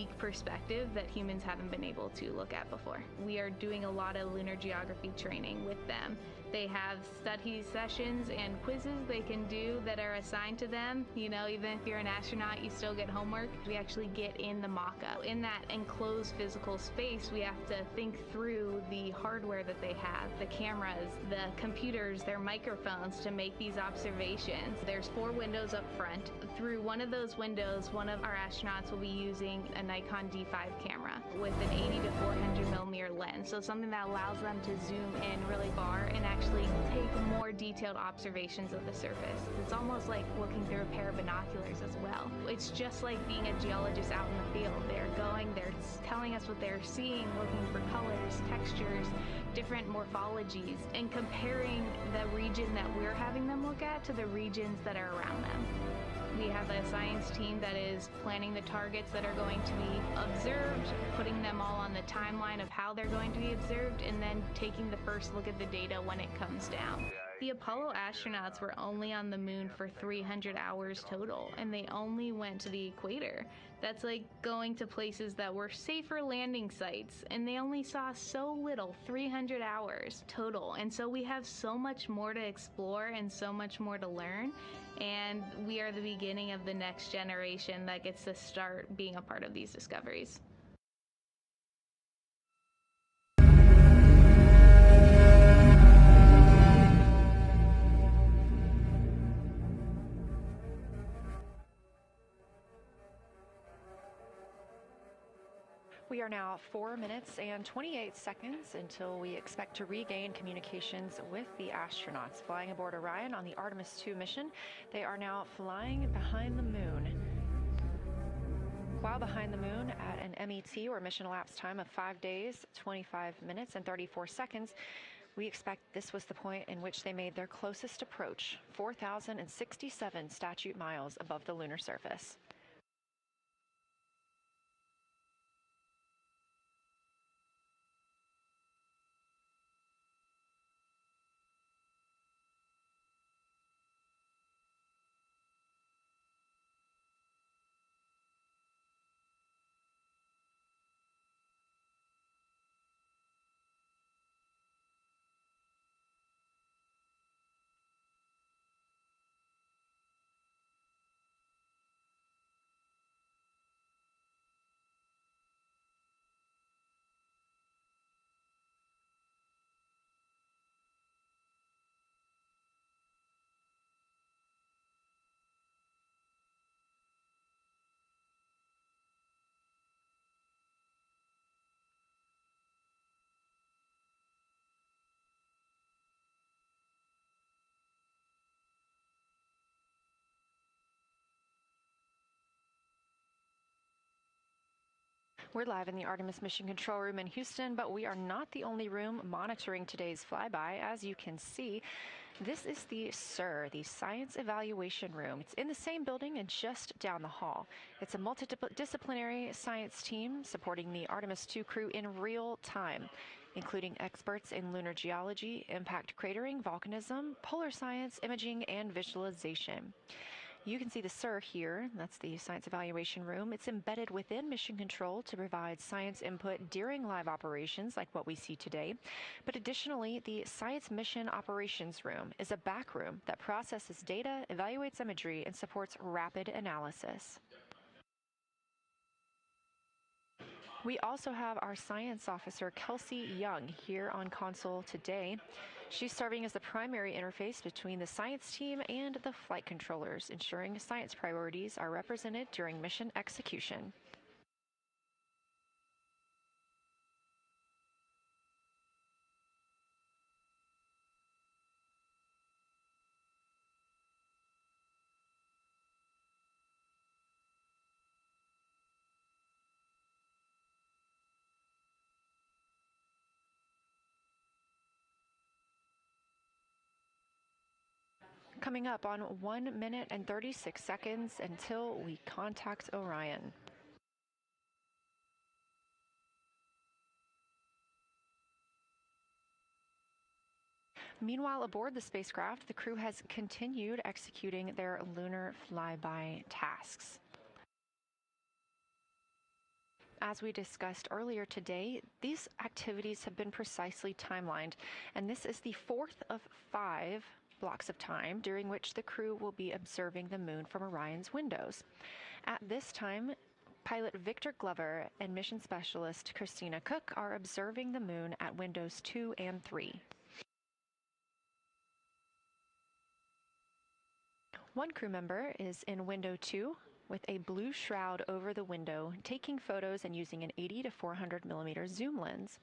unique perspective that humans haven't been able to look at before. We are doing a lot of lunar geography training with them. They have study sessions and quizzes they can do that are assigned to them. You know, even if you're an astronaut, you still get homework. We actually get in the mock-up. In that enclosed physical space, we have to think through the hardware that they have, the cameras, the computers, their microphones to make these observations. There's 4 windows up front. Through one of those windows, one of our astronauts will be using a Nikon D5 camera with an 80 to 400 millimeter lens. So something that allows them to zoom in really far and actually take more detailed observations of the surface. It's almost like looking through a pair of binoculars as well. It's just like being a geologist out in the field. They're telling us what they're seeing, looking for colors, textures, different morphologies, and comparing the region that we're having them look at to the regions that are around them. We have a science team that is planning the targets that are going to be observed, putting them all on the timeline of how they're going to be observed, and then taking the first look at the data when it comes down. The Apollo astronauts were only on the moon for 300 hours total, and they only went to the equator. That's like going to places that were safer landing sites, and they only saw so little, 300 hours total. And so we have so much more to explore and so much more to learn, and we are the beginning of the next generation that gets to start being a part of these discoveries. We are now 4 minutes and 28 seconds until we expect to regain communications with the astronauts flying aboard Orion on the Artemis 2 mission. They are now flying behind the moon. While behind the moon at an MET, or mission elapsed time, of 5 days, 25 minutes and 34 seconds, we expect this was the point in which they made their closest approach, 4,067 statute miles above the lunar surface. We're live in the Artemis Mission Control Room in Houston, but we are not the only room monitoring today's flyby. As you can see, this is the SIR, the Science Evaluation Room. It's in the same building and just down the hall. It's a multidisciplinary science team supporting the Artemis 2 crew in real time, including experts in lunar geology, impact cratering, volcanism, polar science, imaging, and visualization. You can see the SIR here. That's the Science Evaluation Room. It's embedded within Mission Control to provide science input during live operations like what we see today. But additionally, the Science Mission Operations Room is a back room that processes data, evaluates imagery, and supports rapid analysis. We also have our science officer, Kelsey Young, here on console today. She's serving as the primary interface between the science team and the flight controllers, ensuring science priorities are represented during mission execution. Coming up on 1 minute and 36 seconds until we contact Orion. Meanwhile, aboard the spacecraft, the crew has continued executing their lunar flyby tasks. As we discussed earlier today, these activities have been precisely timelined, and this is the fourth of 5 blocks of time during which the crew will be observing the moon from Orion's windows. At this time, pilot Victor Glover and mission specialist Christina Cook are observing the moon at windows 2 and 3. One crew member is in window 2 with a blue shroud over the window, taking photos and using an 80 to 400 millimeter zoom lens,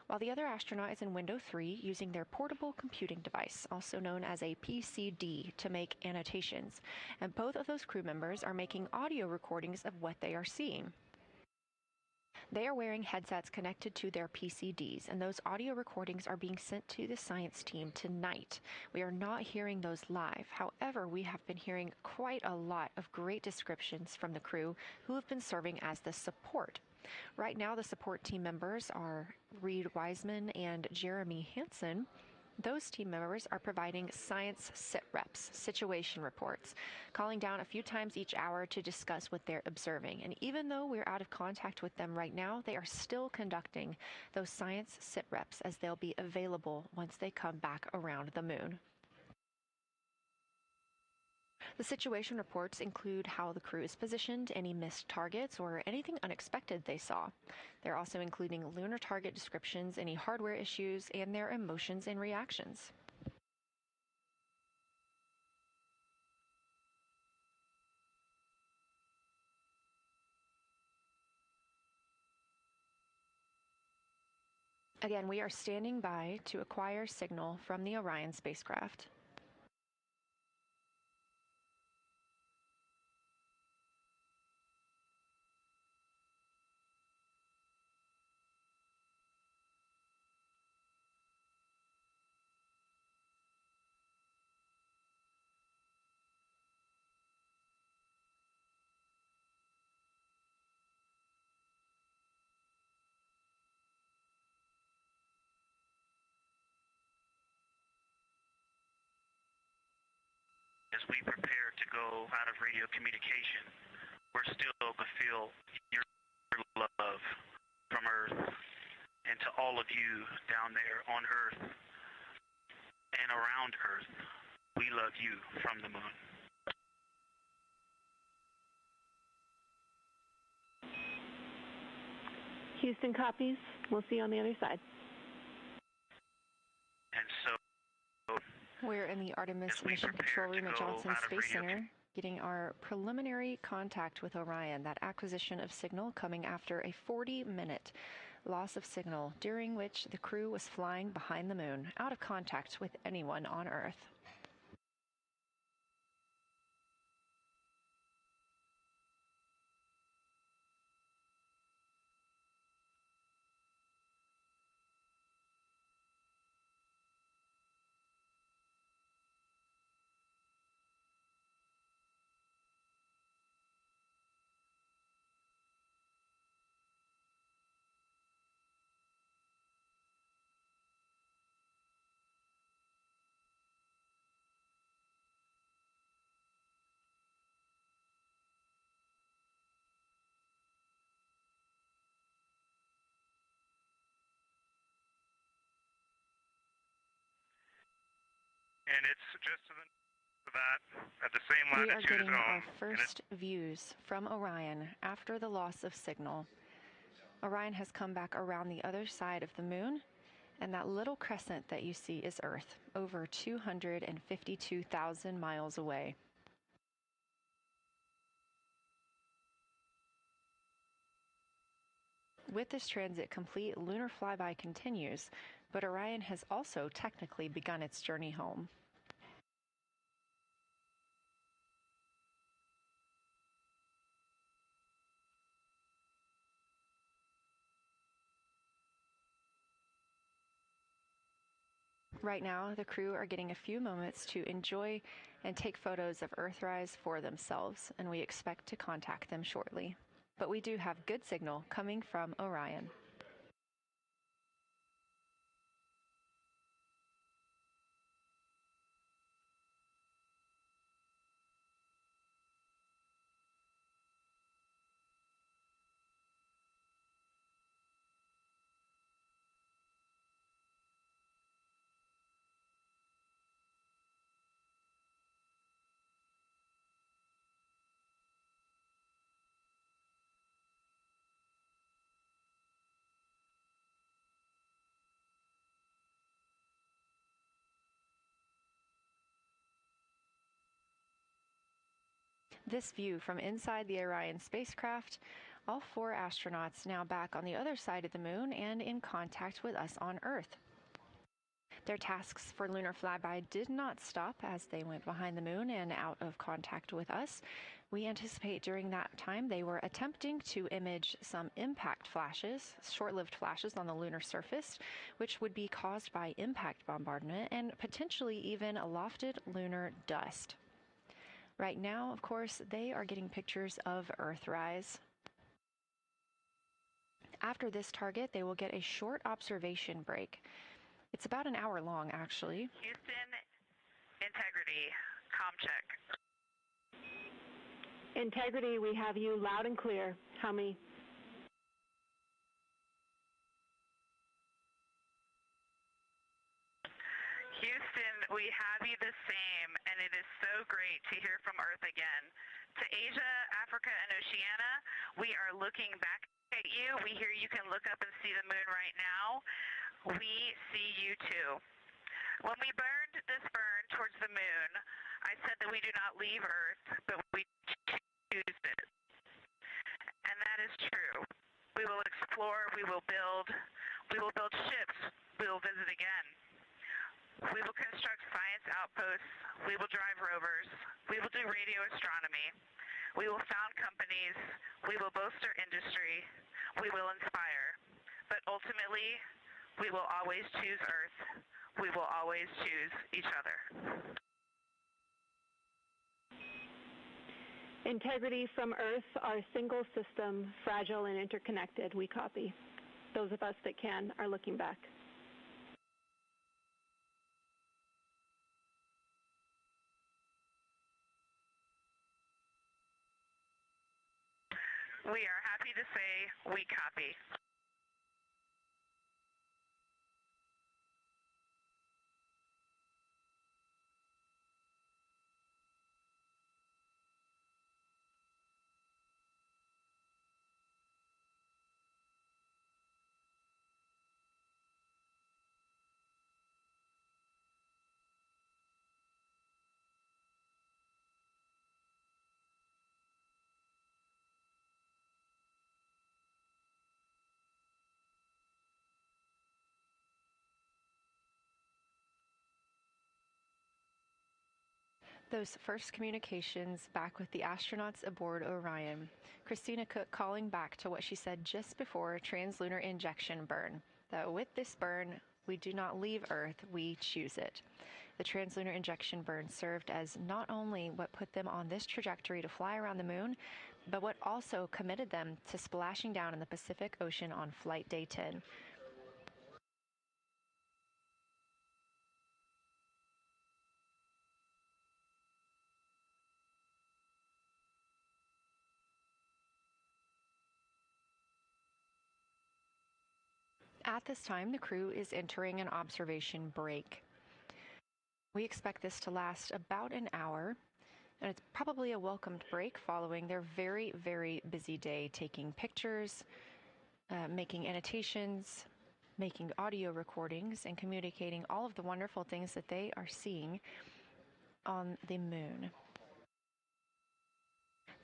while the other astronaut is in window 3 using their portable computing device, also known as a PCD, to make annotations. And both of those crew members are making audio recordings of what they are seeing. They are wearing headsets connected to their PCDs, and those audio recordings are being sent to the science team tonight. We are not hearing those live. However, we have been hearing quite a lot of great descriptions from the crew who have been serving as the support. Right now, the support team members are Reed Wiseman and Jeremy Hansen. Those team members are providing science sit reps, situation reports, calling down a few times each hour to discuss what they're observing. And even though we're out of contact with them right now, they are still conducting those science sit reps as they'll be available once they come back around the moon. The situation reports include how the crew is positioned, any missed targets, or anything unexpected they saw. They're also including lunar target descriptions, any hardware issues, and their emotions and reactions. Again, we are standing by to acquire signal from the Orion spacecraft. As we prepare to go out of radio communication, we're still going to feel your love from Earth, and to all of you down there on Earth and around Earth, we love you from the moon. Houston copies. We'll see you on the other side. And so we're in the Artemis Mission Control Room at Johnson Space Center, getting our preliminary contact with Orion, that acquisition of signal coming after a 40-minute loss of signal, during which the crew was flying behind the moon, out of contact with anyone on Earth. And it's just to that at the same we latitude are getting zone. our first views from Orion after the loss of signal. Orion has come back around the other side of the moon, and that little crescent that you see is Earth, over 252,000 miles away. With this transit complete, lunar flyby continues, but Orion has also technically begun its journey home. Right now, the crew are getting a few moments to enjoy and take photos of Earthrise for themselves, and we expect to contact them shortly. But we do have good signal coming from Orion. This view from inside the Orion spacecraft, all 4 astronauts now back on the other side of the moon and in contact with us on Earth. Their tasks for lunar flyby did not stop as they went behind the moon and out of contact with us. We anticipate during that time they were attempting to image some impact flashes, short-lived flashes on the lunar surface, which would be caused by impact bombardment and potentially even lofted lunar dust. Right now, of course, they are getting pictures of Earthrise. After this target, they will get a short observation break. It's about an hour long, actually. Houston, integrity, comm check. Integrity, we have you loud and clear. How many? Houston, we have you the same, and it is so great to hear from Earth again. To Asia, Africa, and Oceania, we are looking back at you. We hear you can look up and see the moon right now. We see you too. When we burned this burn towards the moon, I said that we do not leave Earth, but we choose it. And that is true. We will explore, we will build ships, we will visit again. We will construct science outposts, we will drive rovers, we will do radio astronomy, we will found companies, we will bolster industry, we will inspire. But ultimately, we will always choose Earth. We will always choose each other. Integrity from Earth, our single system, fragile and interconnected. We copy. Those of us that can are looking back. We are happy to say we copy. Those first communications back with the astronauts aboard Orion. Christina Cook calling back to what she said just before translunar injection burn, that with this burn, we do not leave Earth, we choose it. The translunar injection burn served as not only what put them on this trajectory to fly around the moon, but what also committed them to splashing down in the Pacific Ocean on Flight Day 10. At this time, the crew is entering an observation break. We expect this to last about an hour, and it's probably a welcomed break following their very, very busy day taking pictures, making annotations, making audio recordings, and communicating all of the wonderful things that they are seeing on the moon.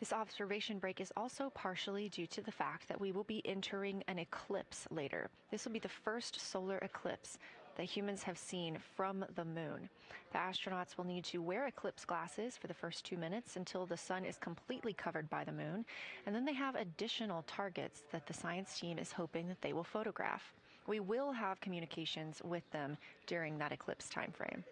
This observation break is also partially due to the fact that we will be entering an eclipse later. This will be the first solar eclipse that humans have seen from the moon. The astronauts will need to wear eclipse glasses for the first 2 minutes until the sun is completely covered by the moon, and then they have additional targets that the science team is hoping that they will photograph. We will have communications with them during that eclipse time frame.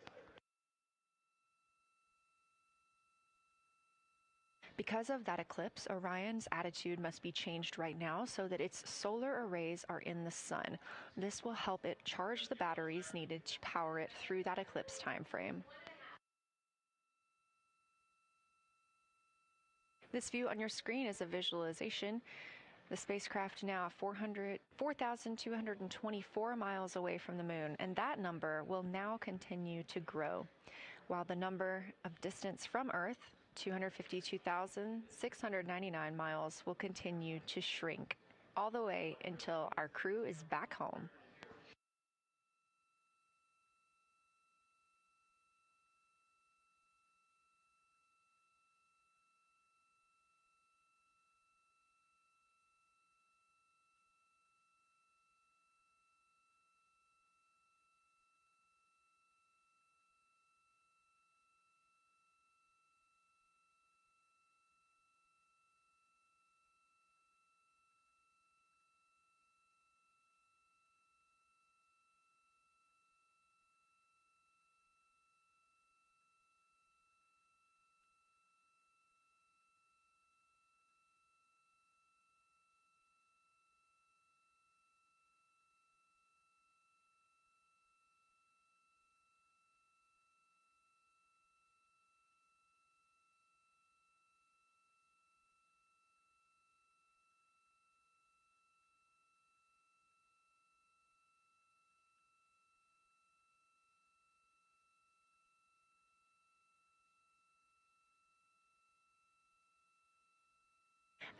Because of that eclipse, Orion's attitude must be changed right now so that its solar arrays are in the sun. This will help it charge the batteries needed to power it through that eclipse time frame. This view on your screen is a visualization. The spacecraft now 4,224 miles away from the moon, and that number will now continue to grow, while the number of distance from Earth, 252,699 miles, will continue to shrink all the way until our crew is back home.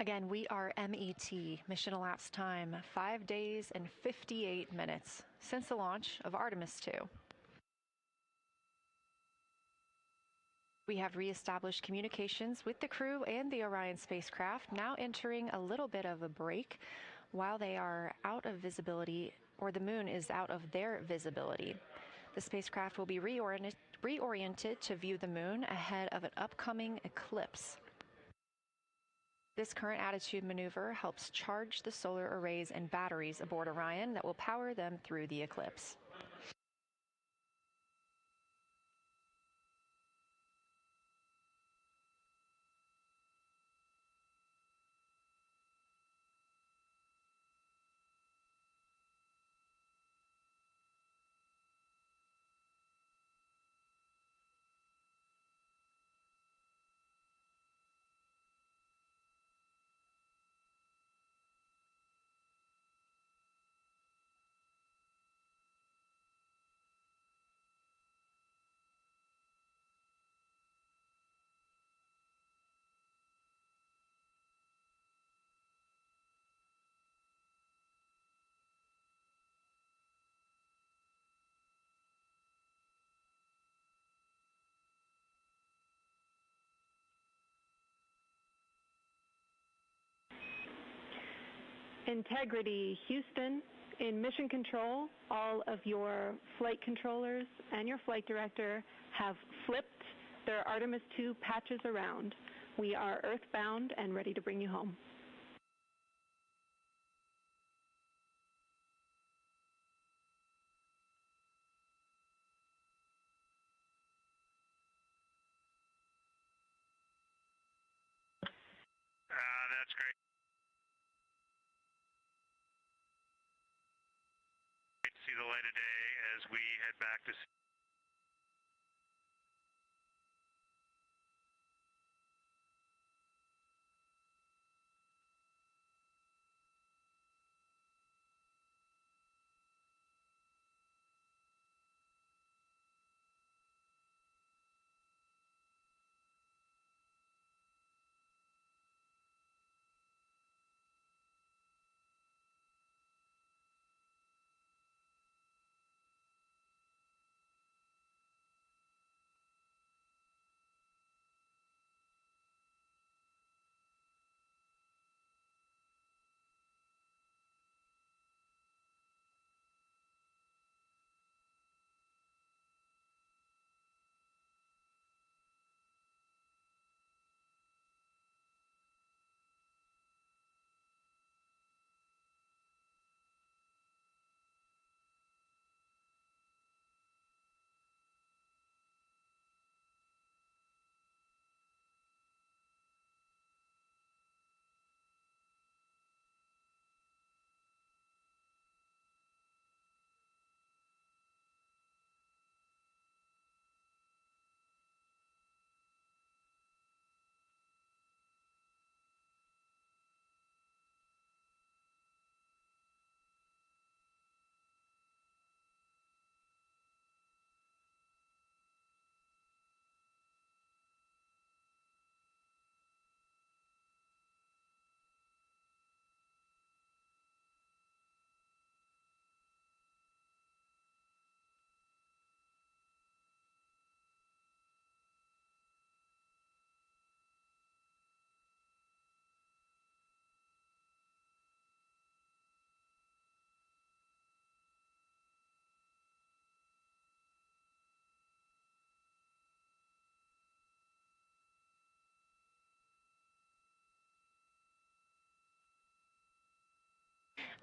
Again, we are MET, mission elapsed time, 5 days and 58 minutes since the launch of Artemis 2. We have reestablished communications with the crew and the Orion spacecraft, now entering a little bit of a break while they are out of visibility, or the moon is out of their visibility. The spacecraft will be reoriented to view the moon ahead of an upcoming eclipse. This current attitude maneuver helps charge the solar arrays and batteries aboard Orion that will power them through the eclipse. Integrity, Houston. In mission control, all of your flight controllers and your flight director have flipped their Artemis 2 patches around. We are earthbound and ready to bring you home. That's great. See the light of day as we head back to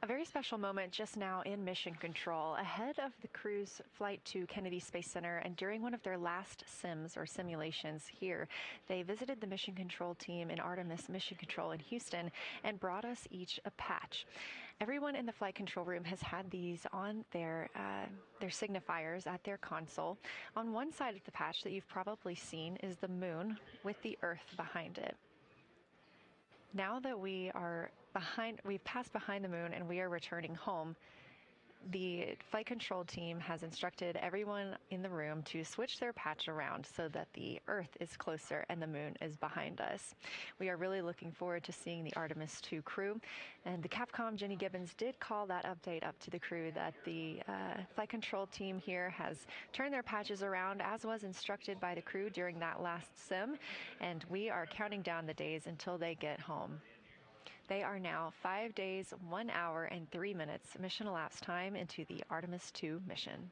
A very special moment just now in mission control ahead of the crew's flight to Kennedy Space Center, and during one of their last sims or simulations here, they visited the mission control team in Artemis Mission Control in Houston and brought us each a patch. Everyone in the flight control room has had these on their signifiers at their console. On one side of the patch that you've probably seen is the moon with the Earth behind it. Now that we've passed behind the moon and we are returning home, The flight control team has instructed everyone in the room to switch their patch around so that the Earth is closer and the moon is behind us. We are really looking forward to seeing the Artemis II crew. And the Capcom, Jenny Gibbons, did call that update up to the crew that the flight control team here has turned their patches around, as was instructed by the crew during that last sim. And we are counting down the days until they get home. They are now 5 days, 1 hour, and 3 minutes mission elapsed time into the Artemis II mission.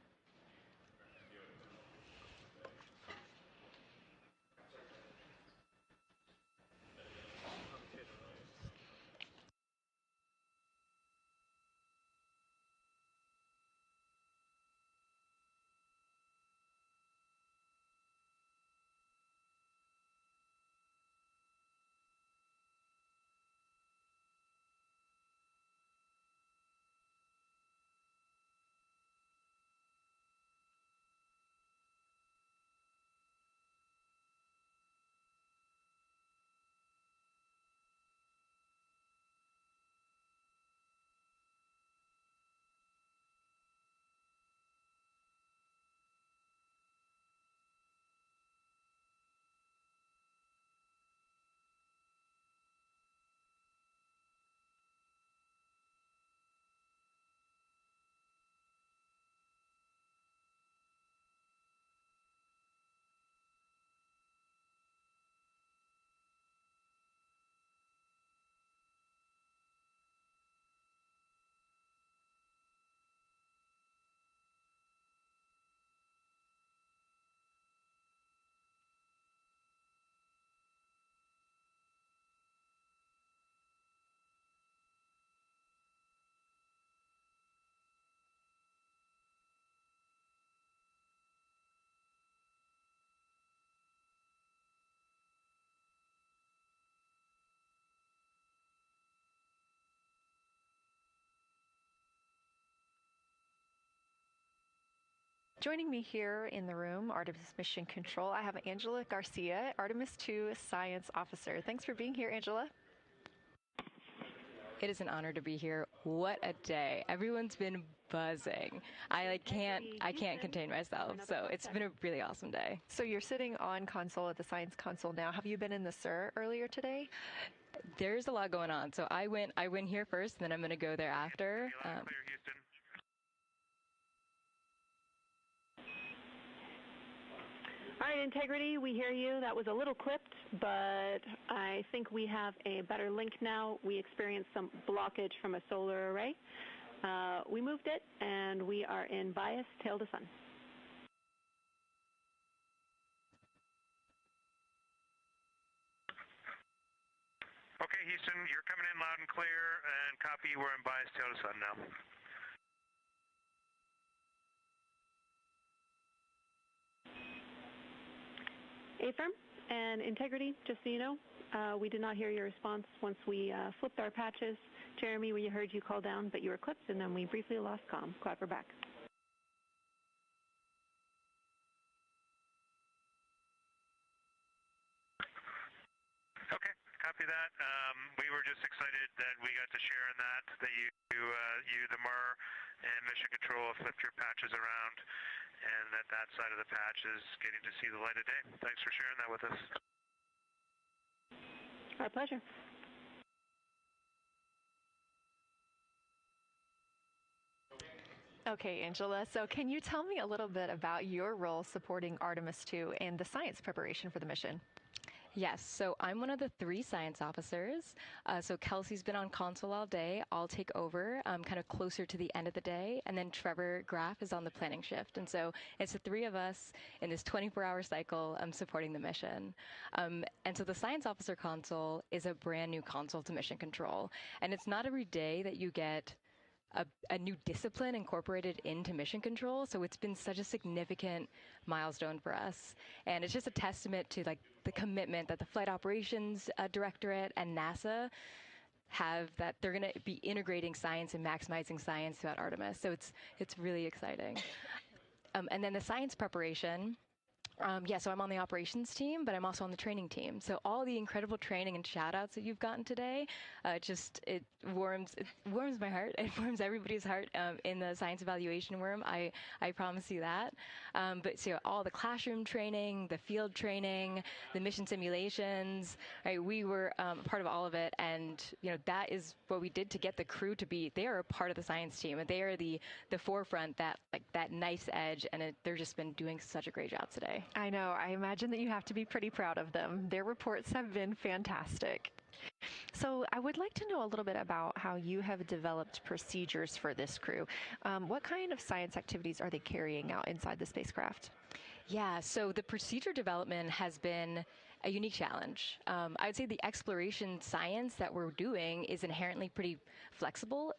Joining me here in the room, Artemis Mission Control, I have Angela Garcia, Artemis II Science Officer. Thanks for being here, Angela. It is an honor to be here. What a day. Everyone's been buzzing. I can't contain myself. So it's been a really awesome day. So you're sitting on console at the Science Console now. Have you been in the SIR earlier today? There's a lot going on. So I went here first, and then I'm going to go there after. Clear, Houston. All right, Integrity, we hear you. That was a little clipped, but I think we have a better link now. We experienced some blockage from a solar array. We moved it, and we are in bias tail to sun. Okay, Houston, you're coming in loud and clear, and copy, we're in bias tail to sun now. Affirm and Integrity, just so you know, we did not hear your response once we flipped our patches. Jeremy, we heard you call down, but you were clipped, and then we briefly lost comm. Glad we're back. Okay, copy that. We were just excited that we got to share in that you, the MER, and Mission Control have flipped your patches around, and that side of the patch is getting to see the light of day. Thanks for sharing that with us. Our pleasure. Okay, Angela, so can you tell me a little bit about your role supporting Artemis II and the science preparation for the mission? Yes, so I'm one of the 3 science officers. So Kelsey's been on console all day. I'll take over kind of closer to the end of the day. And then Trevor Graff is on the planning shift. And so it's the 3 of us in this 24-hour cycle supporting the mission. And so the science officer console is a brand new console to Mission Control. And it's not every day that you get a new discipline incorporated into Mission Control. So it's been such a significant milestone for us. And it's just a testament to like the commitment that the Flight Operations Directorate and NASA have, that they're going to be integrating science and maximizing science throughout Artemis. So it's really exciting. And then the science preparation, Yeah, so I'm on the operations team, but I'm also on the training team. So all the incredible training and shout outs that you've gotten today, it warms my heart. It warms everybody's heart in the science evaluation room. I promise you that. But so all the classroom training, the field training, the mission simulations, right? We were part of all of it, and that is what we did to get the crew to be. They are a part of the science team, and they are the forefront, that nice edge, and they're just been doing such a great job today. I know. I imagine that you have to be pretty proud of them. Their reports have been fantastic. So I would like to know a little bit about how you have developed procedures for this crew. What kind of science activities are they carrying out inside the spacecraft? Yeah, so the procedure development has been a unique challenge. I would say the exploration science that we're doing is inherently pretty flexible,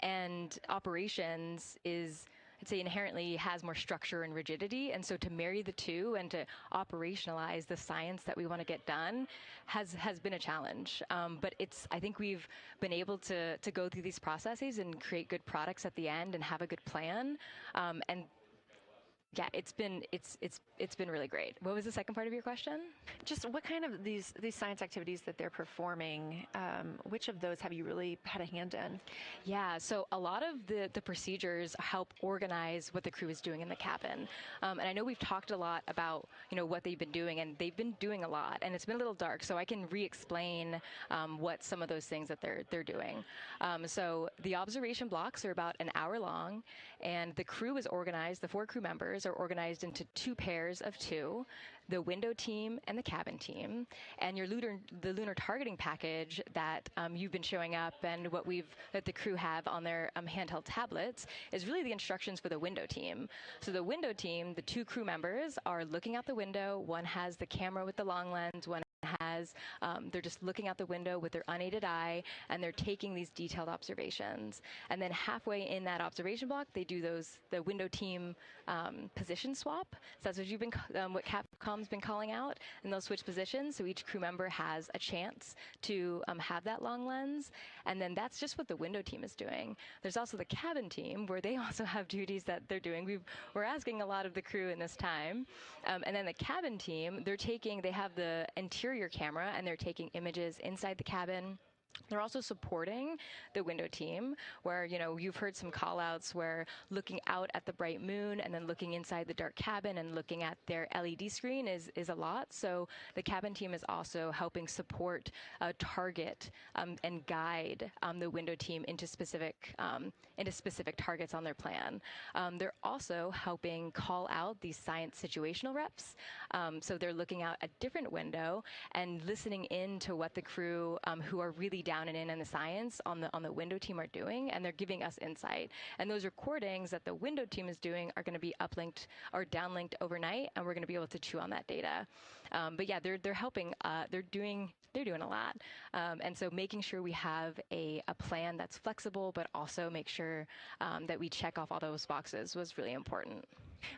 and operations is, I'd say, inherently has more structure and rigidity. And so to marry the two and to operationalize the science that we want to get done has been a challenge. But I think we've been able to go through these processes and create good products at the end and have a good plan. And yeah, it's been really great. What was the second part of your question? Just what kind of these science activities that they're performing, which of those have you really had a hand in? Yeah, so a lot of the procedures help organize what the crew is doing in the cabin. And I know we've talked a lot about, what they've been doing, and they've been doing a lot, and it's been a little dark, so I can re-explain what some of those things that they're doing. So the observation blocks are about an hour long, and the crew is organized, the 4 crew members are organized into 2 pairs of 2, the window team and the cabin team. And the lunar targeting package that you've been showing up and that the crew have on their handheld tablets is really the instructions for the window team. So the window team, the 2 crew members are looking out the window. One has the camera with the long lens, one has, they're just looking out the window with their unaided eye, and they're taking these detailed observations. And then halfway in that observation block, they do the window team position swap. So that's what Capcom's been calling out, and they'll switch positions. So each crew member has a chance to have that long lens. And then that's just what the window team is doing. There's also the cabin team, where they also have duties that they're doing. We're asking a lot of the crew in this time. And then the cabin team, they have the interior camera, and they're taking images inside the cabin. They're also supporting the window team, where, you've heard some call outs where looking out at the bright moon and then looking inside the dark cabin and looking at their LED screen is a lot. So the cabin team is also helping support, target, and guide the window team into specific targets on their plan. They're also helping call out these science situational reps. So they're looking out a different window and listening in to what the crew who are really down and in the science on the window team are doing, and they're giving us insight. And those recordings that the window team is doing are going to be uplinked or downlinked overnight, and we're going to be able to chew on that data. But yeah, they're helping. They're doing a lot. And so making sure we have a plan that's flexible, but also make sure that we check off all those boxes was really important.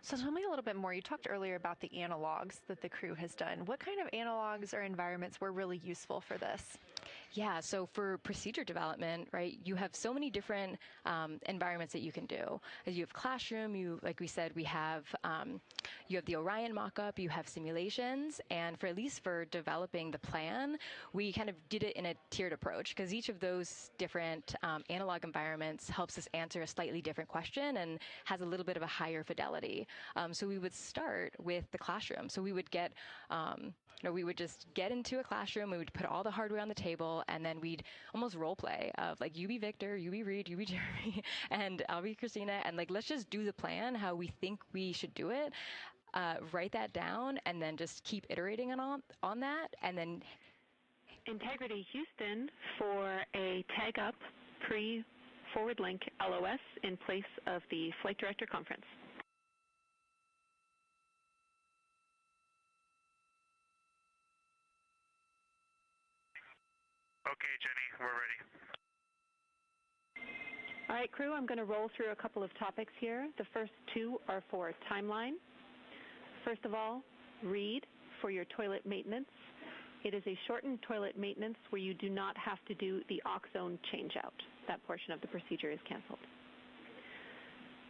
So tell me a little bit more. You talked earlier about the analogs that the crew has done. What kind of analogs or environments were really useful for this? Yeah, so for procedure development, right, you have so many different environments that you can do. You have classroom, like we said, you have the Orion mock-up, you have simulations, and at least for developing the plan, we kind of did it in a tiered approach, because each of those different analog environments helps us answer a slightly different question and has a little bit of a higher fidelity. So we would start with the classroom. So we would we would just get into a classroom, we would put all the hardware on the table, and then we'd almost role play of like, you be Victor, you be Reed, you be Jeremy, and I'll be Christina, and like, let's just do the plan how we think we should do it. Write that down, and then just keep iterating on that, and then Integrity Houston for a tag up pre-forward link LOS in place of the Flight Director Conference. Okay, Jenny, we're ready. All right, crew, I'm going to roll through a couple of topics here. The first 2 are for timeline. First of all, read for your toilet maintenance. It is a shortened toilet maintenance where you do not have to do the oxone changeout. That portion of the procedure is canceled.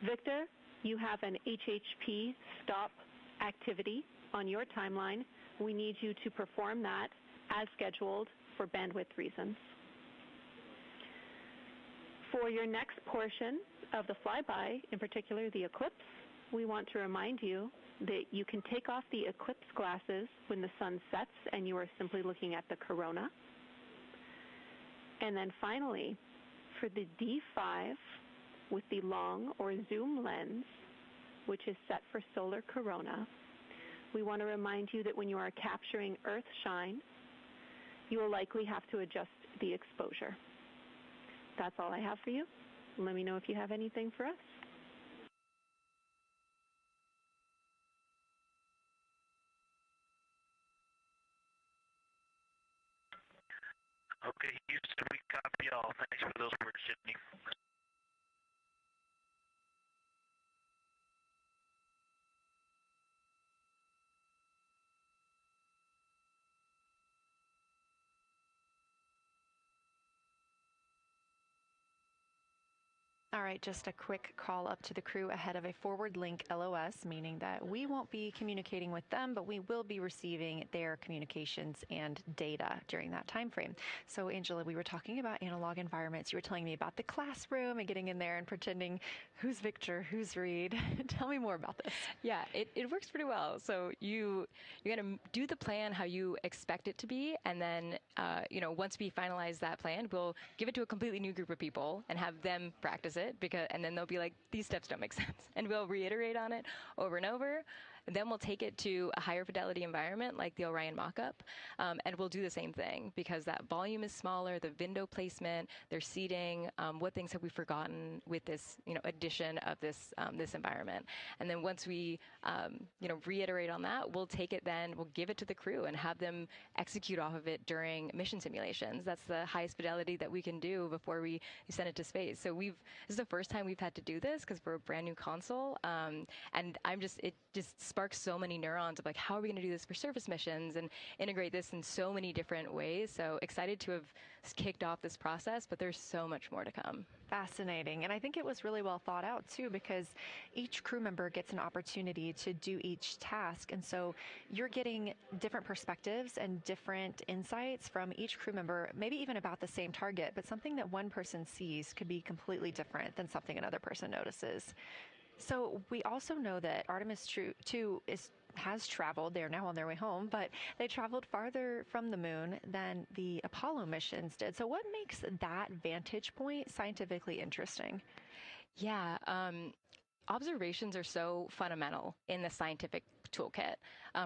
Victor, you have an HHP stop activity on your timeline, we need you to perform that as scheduled for bandwidth reasons. For your next portion of the flyby, in particular the eclipse, we want to remind you that you can take off the eclipse glasses when the sun sets and you are simply looking at the corona. And then finally, for the D5 with the long or zoom lens, which is set for solar corona, we want to remind you that when you are capturing Earth shine, you will likely have to adjust the exposure. That's all I have for you. Let me know if you have anything for us. Okay, Houston, we copy all. Thanks for those words, Sydney. All right, just a quick call up to the crew ahead of a forward link LOS, meaning that we won't be communicating with them, but we will be receiving their communications and data during that time frame. So, Angela, we were talking about analog environments. You were telling me about the classroom and getting in there and pretending who's Victor, who's Reed. Tell me more about this. Yeah, it works pretty well. So you're going to do the plan how you expect it to be, and then once we finalize that plan, we'll give it to a completely new group of people and have them practice it, and then they'll be like, these steps don't make sense, and we'll reiterate on it over and over. And then we'll take it to a higher fidelity environment like the Orion mock-up, and we'll do the same thing because that volume is smaller, the window placement, their seating, what things have we forgotten with this addition of this environment. And then once we reiterate on that, we'll take it then, we'll give it to the crew and have them execute off of it during mission simulations. That's the highest fidelity that we can do before we send it to space. So this is the first time we've had to do this because we're a brand new console, and it just sparks so many neurons of like, how are we going to do this for surface missions and integrate this in so many different ways. So excited to have kicked off this process, but there's so much more to come. Fascinating. And I think it was really well thought out too, because each crew member gets an opportunity to do each task. And so you're getting different perspectives and different insights from each crew member, maybe even about the same target, but something that one person sees could be completely different than something another person notices. So we also know that Artemis 2 has traveled. They're now on their way home, but they traveled farther from the moon than the Apollo missions did. So what makes that vantage point scientifically interesting? Yeah, observations are so fundamental in the scientific toolkit,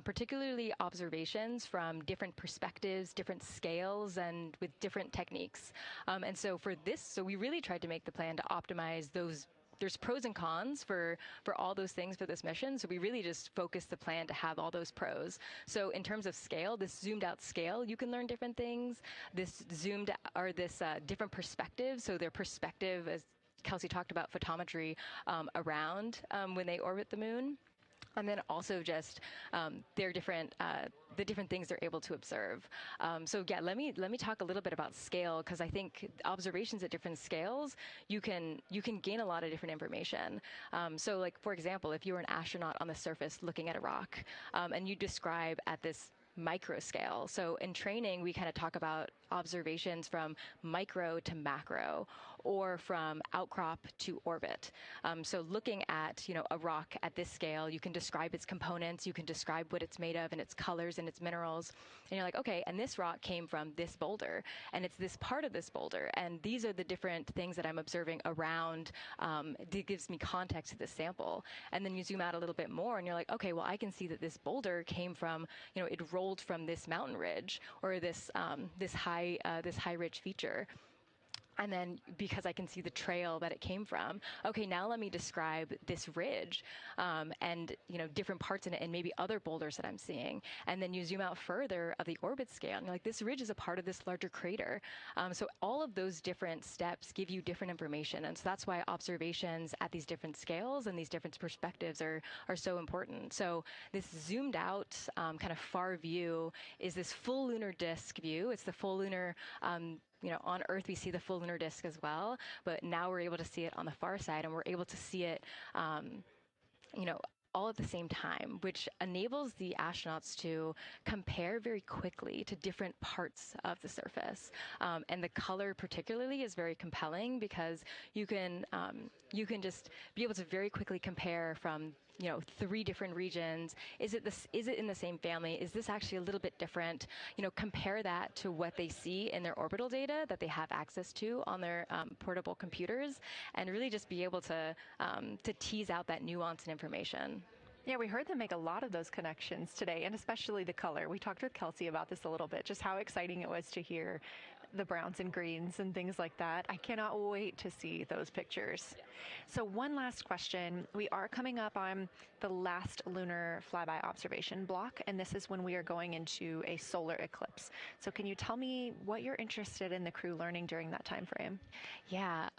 particularly observations from different perspectives, different scales, and with different techniques. And so we really tried to make the plan to optimize those. There's pros and cons for all those things for this mission. So we really just focused the plan to have all those pros. So in terms of scale, this zoomed out scale, you can learn different things. This different perspectives. So their perspective, as Kelsey talked about, photometry around when they orbit the moon. And then also just their different the different things they're able to observe. So yeah, let me talk a little bit about scale, because I think observations at different scales, you can gain a lot of different information. So like, for example, if you were an astronaut on the surface looking at a rock, and you describe at this micro scale. So in training, we kind of talk about observations from micro to macro, or from outcrop to orbit. So looking at a rock at this scale, you can describe its components, you can describe what it's made of and its colors and its minerals, and you're like, okay, and this rock came from this boulder, and it's this part of this boulder, and these are the different things that I'm observing around. It gives me context to this sample, and then you zoom out a little bit more, and you're like, okay, well, I can see that this boulder came from, it rolled from this mountain ridge, or this high ridge feature. And then because I can see the trail that it came from, okay, now let me describe this ridge, and different parts in it, and maybe other boulders that I'm seeing. And then you zoom out further of the orbit scale, and you're like, this ridge is a part of this larger crater. So all of those different steps give you different information, and so that's why observations at these different scales and these different perspectives are so important. So this zoomed out kind of far view is this full lunar disk view. It's the full lunar. On Earth, we see the full lunar disk as well, but now we're able to see it on the far side, and we're able to see it, all at the same time, which enables the astronauts to compare very quickly to different parts of the surface. And the color particularly is very compelling because you can just be able to very quickly compare from 3 different regions. Is it in the same family? Is this actually a little bit different? Compare that to what they see in their orbital data that they have access to on their portable computers, and really just be able to tease out that nuance and information. Yeah, we heard them make a lot of those connections today, and especially the color. We talked with Kelsey about this a little bit, just how exciting it was to hear the browns and greens and things like that. I cannot wait to see those pictures. So one last question. We are coming up on the last lunar flyby observation block, and this is when we are going into a solar eclipse. So can you tell me what you're interested in the crew learning during that time frame? Yeah,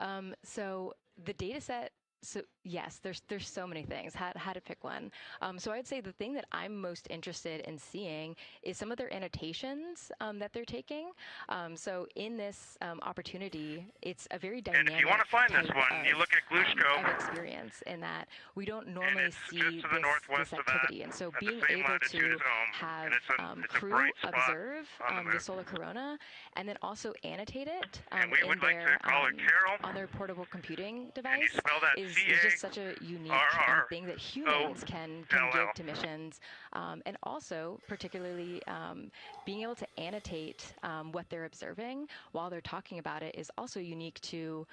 so the data set. So yes, there's so many things. How to pick one. So I'd say the thing that I'm most interested in seeing is some of their annotations that they're taking. So in this opportunity, it's a very dynamic And if you want to find this one, you look at of GlueScope. experience in that we don't normally see just to the northwest this of that, activity. And so at the being same able latitude to as home, have and it's a crew bright spot observe on the the map. solar corona and then also annotate it And we would like to call her Carol. on their portable computing And you device spell that is just such a unique thing that humans can give to missions. And also, particularly, being able to annotate what they're observing while they're talking about it is also unique to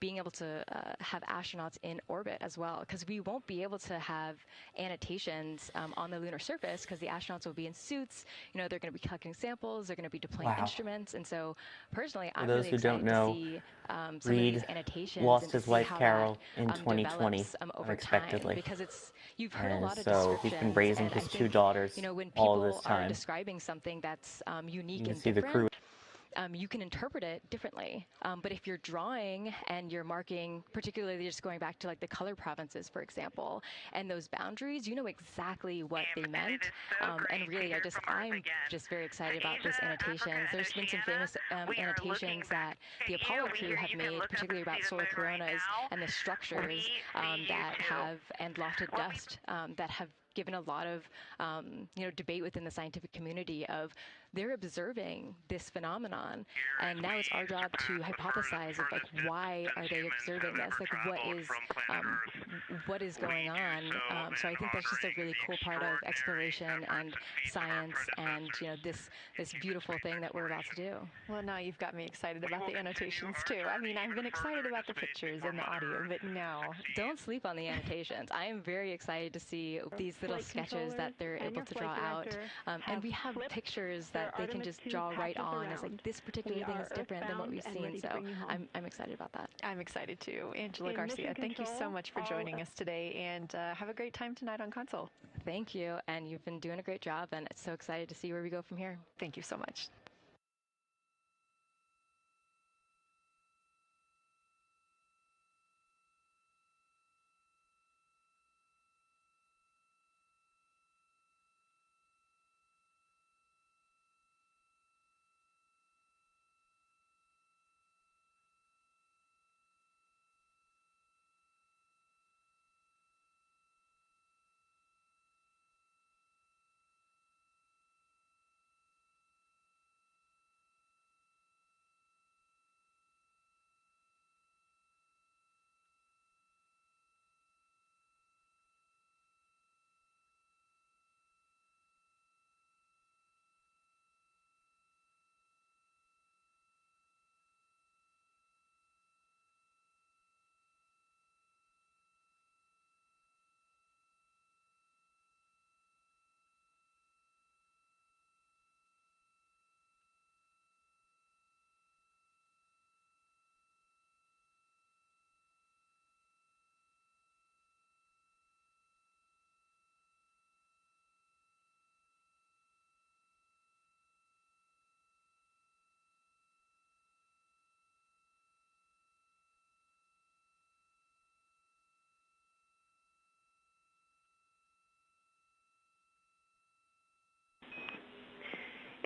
being able to have astronauts in orbit as well, because we won't be able to have annotations on the lunar surface because the astronauts will be in suits. They're going to be collecting samples, they're going to be deploying instruments, and so personally, I'm really excited to see some of these annotations lost and his see wife how Carol that, in 2020 develops, over unexpectedly. time, because you've heard a And lot of so descriptions, he's been raising and his I 2 think, daughters when all people this are time. describing something that's unique You can and see the crew. different, you can interpret it differently. But if you're drawing and you're marking, particularly just going back to like the color provinces, for example, and those boundaries, you know exactly what they meant. And really, I'm just very excited about those annotations. There's been some famous annotations that the Apollo crew have made, particularly about solar coronas and the structures that have, and lofted dust that have given a lot of debate within the scientific community of they're observing this phenomenon, and now it's our job to hypothesize of like why are they observing this, like what is going on. So I think that's just a really cool part of exploration and science, and this beautiful thing that we're about to do. Well, now you've got me excited about the annotations too. I mean, I've been excited about the pictures and the audio, but now don't sleep on the annotations. I am very excited to see these little sketches that they're able to draw out, and we have pictures that they can just draw right on as like this particular thing is different than what we've seen. So I'm excited about that. I'm excited too. Angela Garcia, thank you so much for joining us today, and have a great time tonight on Console. Thank you, and you've been doing a great job, and so excited to see where we go from here. Thank you so much.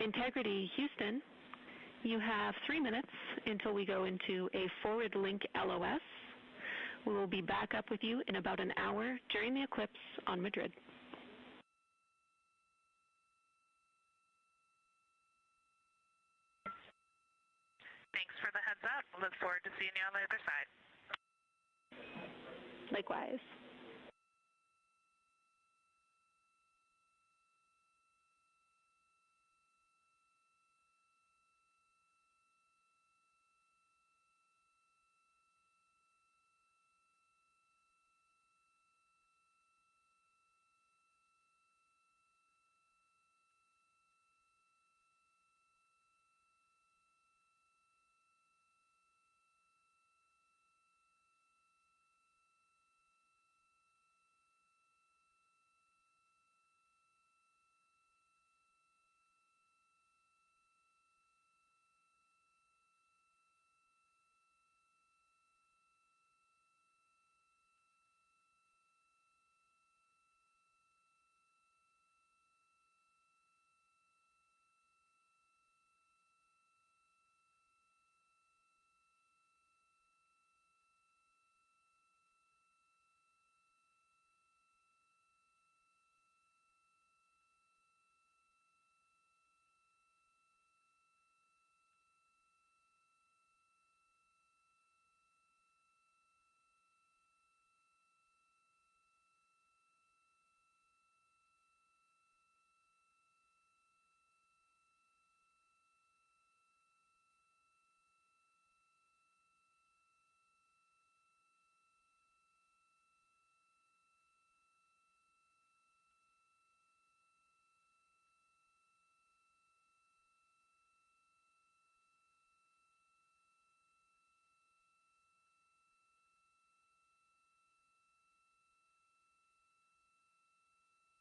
Integrity Houston, you have 3 minutes until we go into a forward link LOS. We will be back up with you in about an hour during the eclipse on Madrid. Thanks for the heads up. Look forward to seeing you on the other side. Likewise.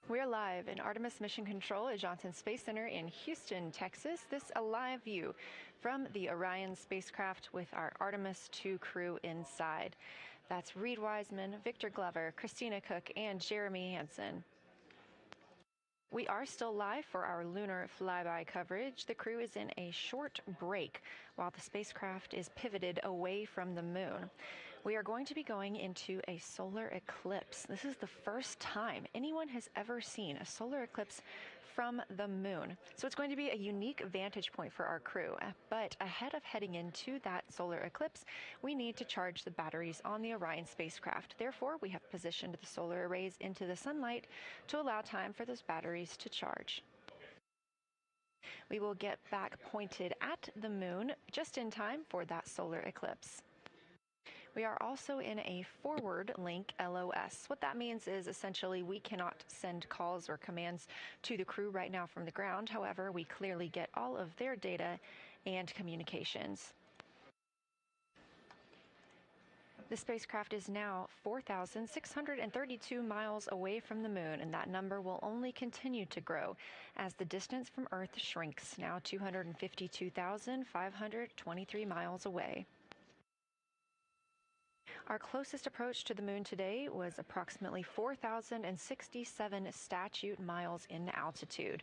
We're live in Artemis Mission Control at Johnson Space Center in Houston, Texas. This is a live view from the Orion spacecraft with our Artemis 2 crew inside. That's Reed Wiseman, Victor Glover, Christina Cook, and Jeremy Hansen. We are still live for our lunar flyby coverage. The crew is in a short break while the spacecraft is pivoted away from the moon. We are going to be going into a solar eclipse. This is the first time anyone has ever seen a solar eclipse from the moon. So it's going to be a unique vantage point for our crew. But ahead of heading into that solar eclipse, we need to charge the batteries on the Orion spacecraft. Therefore, we have positioned the solar arrays into the sunlight to allow time for those batteries to charge. We will get back pointed at the moon just in time for that solar eclipse. We are also in a forward link LOS. What that means is essentially we cannot send calls or commands to the crew right now from the ground. However, we clearly get all of their data and communications. The spacecraft is now 4,632 miles away from the moon, and that number will only continue to grow as the distance from Earth shrinks, now 252,523 miles away. Our closest approach to the moon today was approximately 4,067 statute miles in altitude.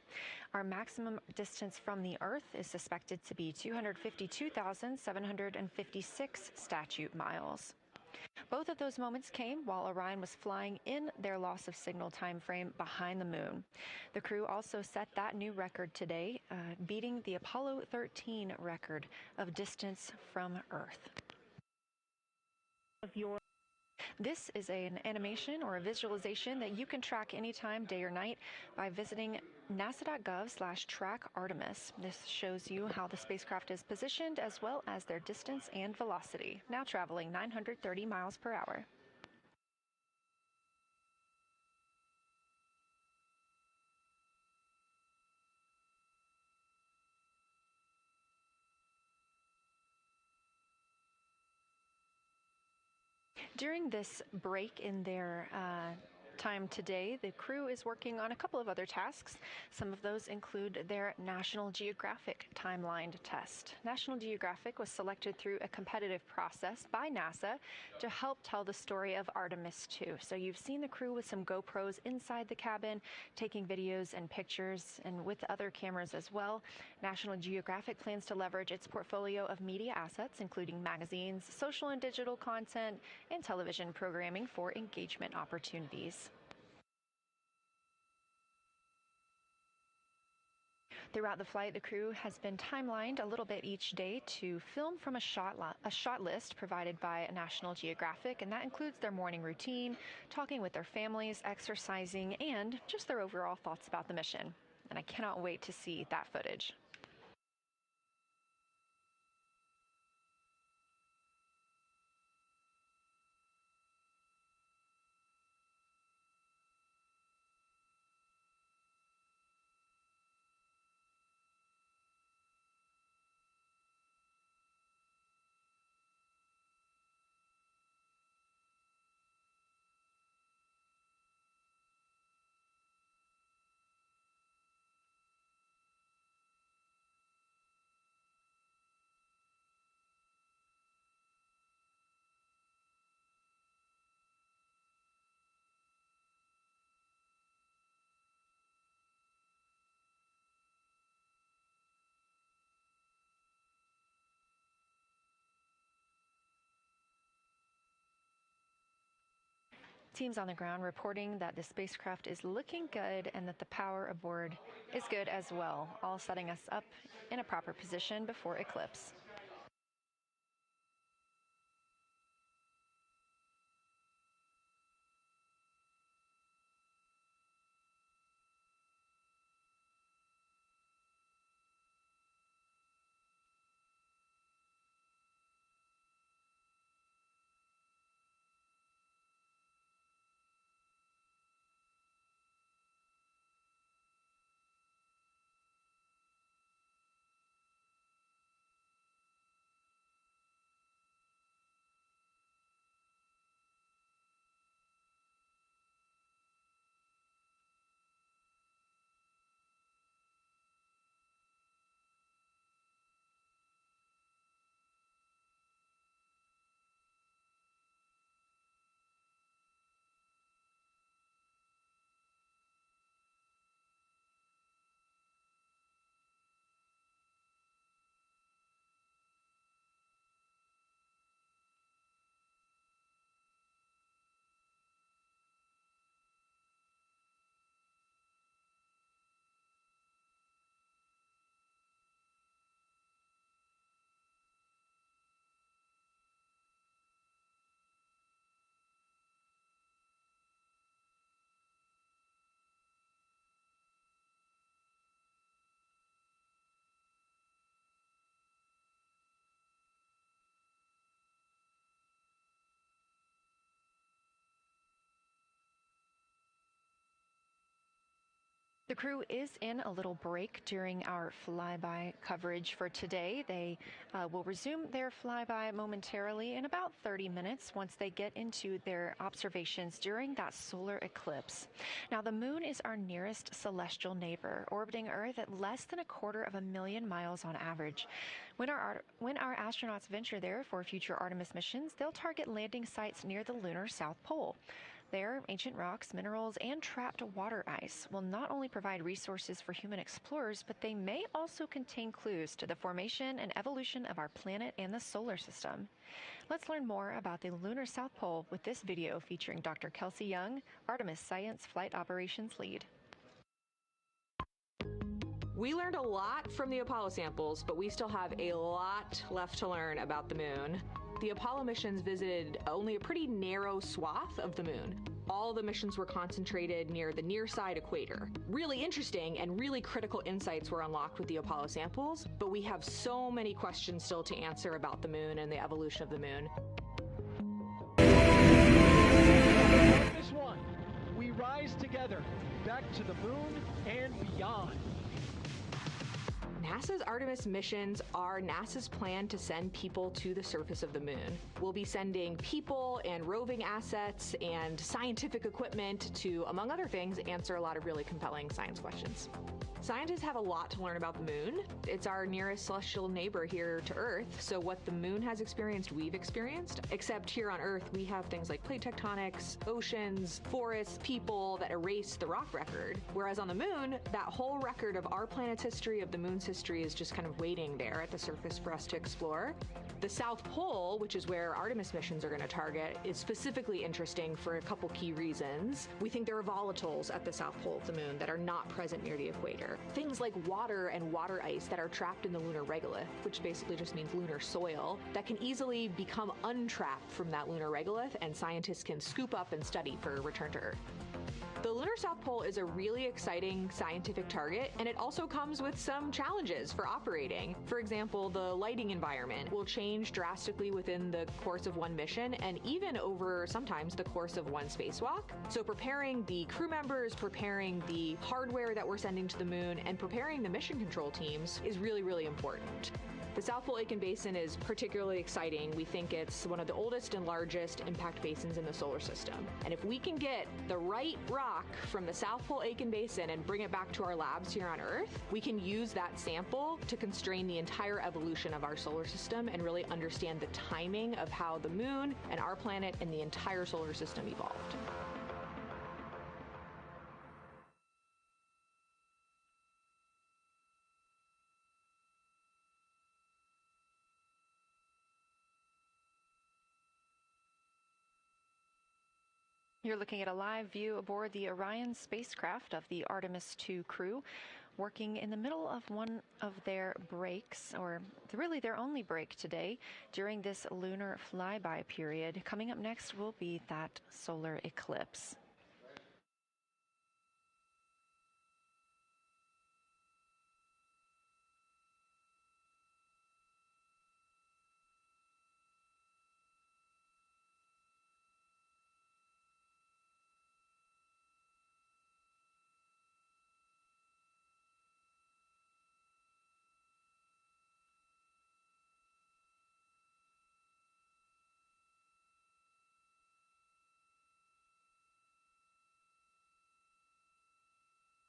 Our maximum distance from the Earth is suspected to be 252,756 statute miles. Both of those moments came while Orion was flying in their loss of signal time frame behind the moon. The crew also set that new record today, beating the Apollo 13 record of distance from Earth. This is an animation or a visualization that you can track anytime, day or night, by visiting nasa.gov/track Artemis. This shows you how the spacecraft is positioned as well as their distance and velocity, now traveling 930 miles per hour. During this break in their time today, the crew is working on a couple of other tasks. Some of those include their National Geographic timeline test. National Geographic was selected through a competitive process by NASA to help tell the story of Artemis 2. So you've seen the crew with some GoPros inside the cabin, taking videos and pictures, and with other cameras as well. National Geographic plans to leverage its portfolio of media assets, including magazines, social and digital content, and television programming for engagement opportunities. Throughout the flight, the crew has been timelined a little bit each day to film from a shot list provided by National Geographic, and that includes their morning routine, talking with their families, exercising, and just their overall thoughts about the mission. And I cannot wait to see that footage. Teams on the ground reporting that the spacecraft is looking good and that the power aboard is good as well, all setting us up in a proper position before eclipse. The crew is in a little break during our flyby coverage for today. They will resume their flyby momentarily in about 30 minutes once they get into their observations during that solar eclipse. Now, the moon is our nearest celestial neighbor, orbiting Earth at less than 250,000 miles on average. When our astronauts venture there for future Artemis missions, they'll target landing sites near the lunar South Pole. There, ancient rocks, minerals, and trapped water ice will not only provide resources for human explorers, but they may also contain clues to the formation and evolution of our planet and the solar system. Let's learn more about the lunar South Pole with this video featuring Dr. Kelsey Young, Artemis Science Flight Operations Lead. We learned a lot from the Apollo samples, but we still have a lot left to learn about the moon. The Apollo missions visited only a pretty narrow swath of the moon. All the missions were concentrated near the near-side equator. Really interesting and really critical insights were unlocked with the Apollo samples, but we have so many questions still to answer about the moon and the evolution of the moon. Artemis 1, we rise together, back to the moon and beyond. NASA's Artemis missions are NASA's plan to send people to the surface of the moon. We'll be sending people and roving assets and scientific equipment to, among other things, answer a lot of really compelling science questions. Scientists have a lot to learn about the moon. It's our nearest celestial neighbor here to Earth, so what the moon has experienced, we've experienced. Except here on Earth, we have things like plate tectonics, oceans, forests, people that erase the rock record. Whereas on the moon, that whole record of our planet's history, of the moon's history, is just kind of waiting there at the surface for us to explore. The South Pole, which is where Artemis missions are going to target, is specifically interesting for a couple key reasons. We think there are volatiles at the South Pole of the moon that are not present near the equator. Things like water and water ice that are trapped in the lunar regolith, which basically just means lunar soil, that can easily become untrapped from that lunar regolith, and scientists can scoop up and study for return to Earth. The lunar South Pole is a really exciting scientific target, and it also comes with some challenges for operating. For example, the lighting environment will change drastically within the course of one mission, and even over sometimes the course of one spacewalk. So preparing the crew members, preparing the hardware that we're sending to the moon, and preparing the mission control teams is really, really important. The South Pole Aitken Basin is particularly exciting. We think it's one of the oldest and largest impact basins in the solar system. And if we can get the right rock from the South Pole Aitken Basin and bring it back to our labs here on Earth, we can use that sample to constrain the entire evolution of our solar system and really understand the timing of how the moon and our planet and the entire solar system evolved. You're looking at a live view aboard the Orion spacecraft of the Artemis 2 crew, working in the middle of one of their breaks, or really their only break today, during this lunar flyby period. Coming up next will be that solar eclipse.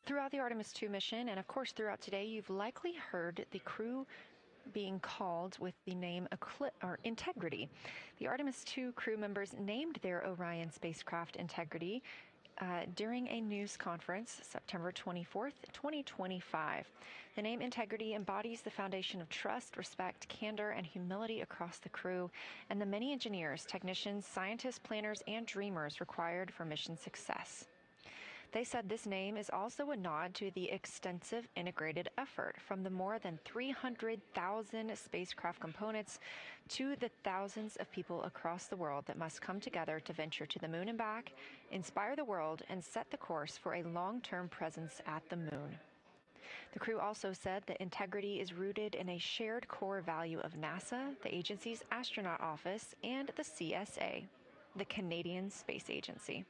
Throughout the Artemis 2 mission, and of course throughout today, you've likely heard the crew being called with the name Integrity. The Artemis 2 crew members named their Orion spacecraft Integrity during a news conference September 24th, 2025. The name Integrity embodies the foundation of trust, respect, candor, and humility across the crew and the many engineers, technicians, scientists, planners, and dreamers required for mission success. They said this name is also a nod to the extensive integrated effort from the more than 300,000 spacecraft components to the thousands of people across the world that must come together to venture to the moon and back, inspire the world, and set the course for a long-term presence at the moon. The crew also said that integrity is rooted in a shared core value of NASA, the agency's astronaut office, and the CSA, the Canadian Space Agency.